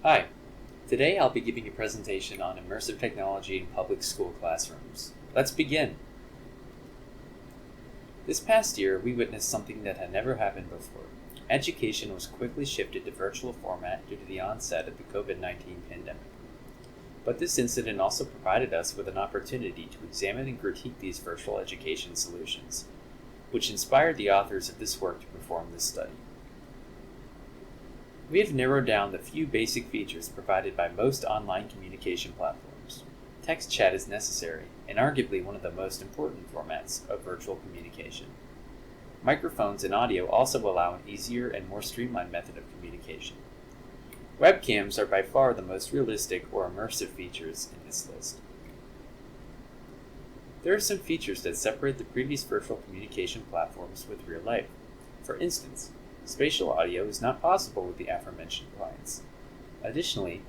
Hi, today I'll be giving a presentation on immersive technology in public school classrooms. Let's begin. This past year, we witnessed something that had never happened before. Education was quickly shifted to virtual format due to the onset of the COVID-19 pandemic. But this incident also provided us with an opportunity to examine and critique these virtual education solutions, which inspired the authors of this work to perform this study. We have narrowed down the few basic features provided by most online communication platforms. Text chat is necessary, and arguably one of the most important formats of virtual communication. Microphones and audio also allow an easier and more streamlined method of communication. Webcams are by far the most realistic or immersive features in this list. There are some features that separate the previous virtual communication platforms with real life. For instance, spatial audio is not possible with the aforementioned clients. Additionally,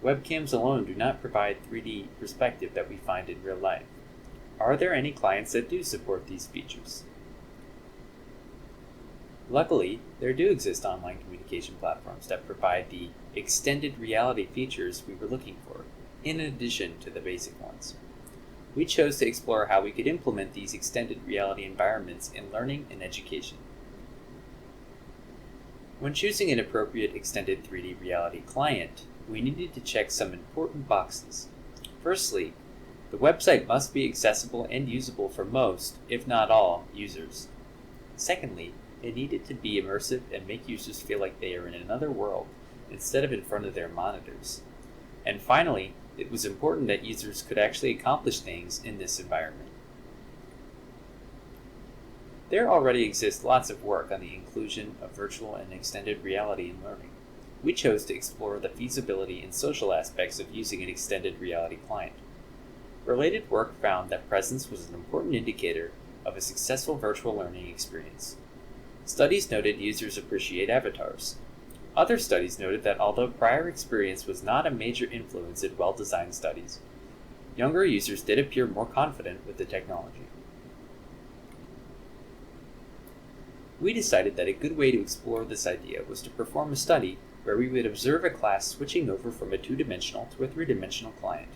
webcams alone do not provide 3D perspective that we find in real life. Are there any clients that do support these features? Luckily, there do exist online communication platforms that provide the extended reality features we were looking for, in addition to the basic ones. We chose to explore how we could implement these extended reality environments in learning and education. When choosing an appropriate extended 3D reality client, we needed to check some important boxes. Firstly, the website must be accessible and usable for most, if not all, users. Secondly, it needed to be immersive and make users feel like they are in another world instead of in front of their monitors. And finally, it was important that users could actually accomplish things in this environment. There already exists lots of work on the inclusion of virtual and extended reality in learning. We chose to explore the feasibility and social aspects of using an extended reality client. Related work found that presence was an important indicator of a successful virtual learning experience. Studies noted users appreciate avatars. Other studies noted that although prior experience was not a major influence in well-designed studies, younger users did appear more confident with the technology. We decided that a good way to explore this idea was to perform a study where we would observe a class switching over from a two-dimensional to a three-dimensional client.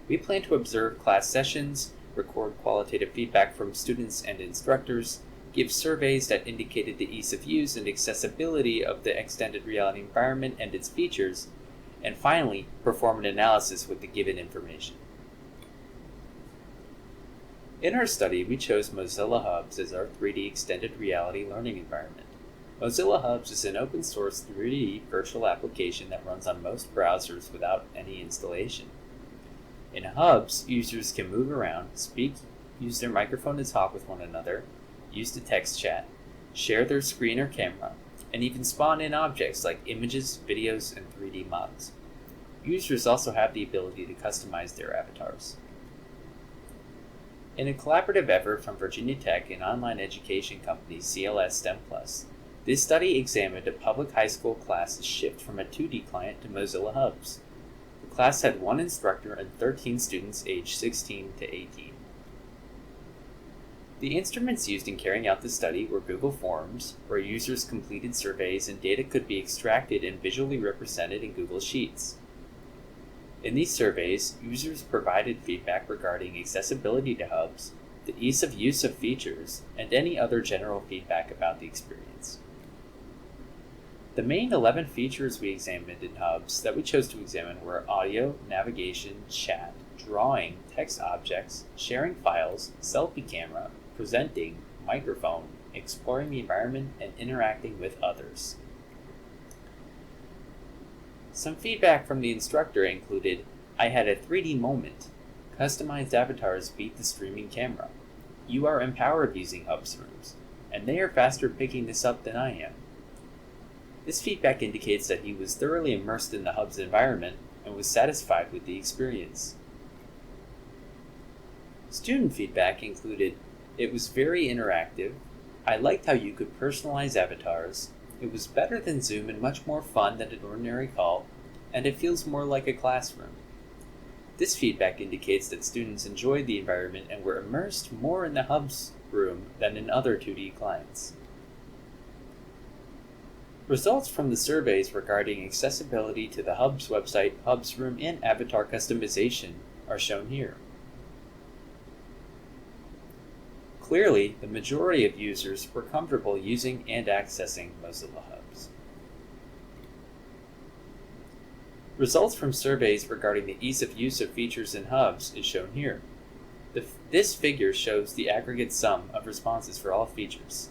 We plan to observe class sessions, record qualitative feedback from students and instructors, give surveys that indicated the ease of use and accessibility of the extended reality environment and its features, and finally, perform an analysis with the given information. In our study, we chose Mozilla Hubs as our 3D extended reality learning environment. Mozilla Hubs is an open source 3D virtual application that runs on most browsers without any installation. In Hubs, users can move around, speak, use their microphone to talk with one another, use the text chat, share their screen or camera, and even spawn in objects like images, videos, and 3D models. Users also have the ability to customize their avatars. In a collaborative effort from Virginia Tech and online education company CLS STEM Plus, this study examined a public high school class's shift from a 2D client to Mozilla Hubs. The class had one instructor and 13 students aged 16 to 18. The instruments used in carrying out the study were Google Forms, where users completed surveys and data could be extracted and visually represented in Google Sheets. In these surveys, users provided feedback regarding accessibility to Hubs, the ease of use of features, and any other general feedback about the experience. The main 11 features we examined in Hubs that we chose to examine were audio, navigation, chat, drawing, text objects, sharing files, selfie camera, presenting, microphone, exploring the environment, and interacting with others. Some feedback from the instructor included, "I had a 3D moment. Customized avatars beat the streaming camera. You are empowered using Hubs rooms, and they are faster picking this up than I am." This feedback indicates that he was thoroughly immersed in the Hubs environment and was satisfied with the experience. Student feedback included, "It was very interactive. I liked how you could personalize avatars. It was better than Zoom and much more fun than an ordinary call, and it feels more like a classroom." This feedback indicates that students enjoyed the environment and were immersed more in the Hubs room than in other 2D clients. Results from the surveys regarding accessibility to the Hubs website, Hubs Room, and avatar customization are shown here. Clearly, the majority of users were comfortable using and accessing Mozilla Hubs. Results from surveys regarding the ease of use of features in Hubs is shown here. This figure shows the aggregate sum of responses for all features.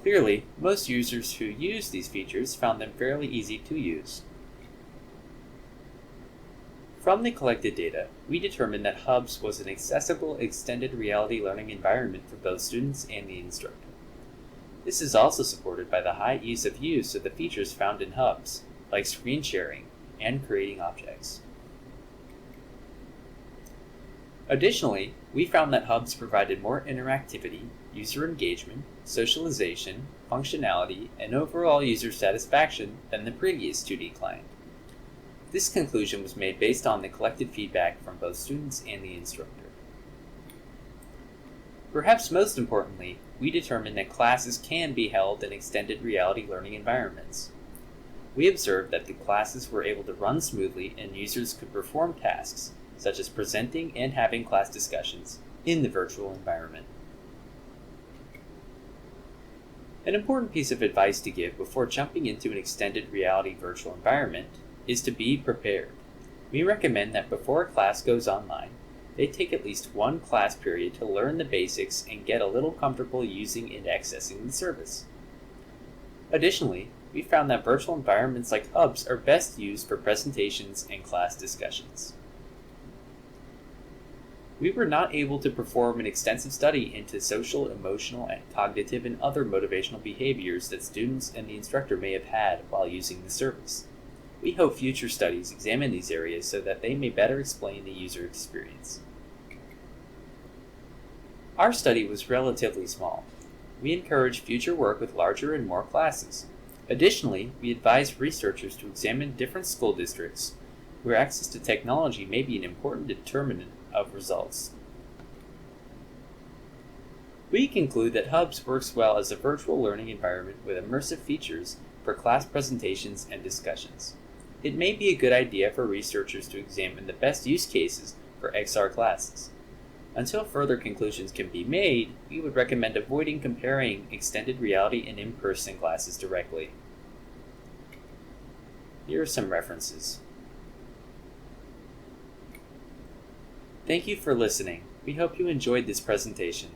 Clearly, most users who use these features found them fairly easy to use. From the collected data, we determined that Hubs was an accessible extended reality learning environment for both students and the instructor. This is also supported by the high ease of use of the features found in Hubs, like screen sharing and creating objects. Additionally, we found that Hubs provided more interactivity, user engagement, socialization, functionality, and overall user satisfaction than the previous 2D client. This conclusion was made based on the collected feedback from both students and the instructor. Perhaps most importantly, we determined that classes can be held in extended reality learning environments. We observed that the classes were able to run smoothly and users could perform tasks, such as presenting and having class discussions, in the virtual environment. An important piece of advice to give before jumping into an extended reality virtual environment is to be prepared. We recommend that before a class goes online, they take at least one class period to learn the basics and get a little comfortable using and accessing the service. Additionally, we found that virtual environments like Hubs are best used for presentations and class discussions. We were not able to perform an extensive study into social, emotional, and cognitive and other motivational behaviors that students and the instructor may have had while using the service. We hope future studies examine these areas so that they may better explain the user experience. Our study was relatively small. We encourage future work with larger and more classes. Additionally, we advise researchers to examine different school districts where access to technology may be an important determinant of results. We conclude that Hubs works well as a virtual learning environment with immersive features for class presentations and discussions. It may be a good idea for researchers to examine the best use cases for XR classes. Until further conclusions can be made, we would recommend avoiding comparing extended reality and in-person classes directly. Here are some references. Thank you for listening. We hope you enjoyed this presentation.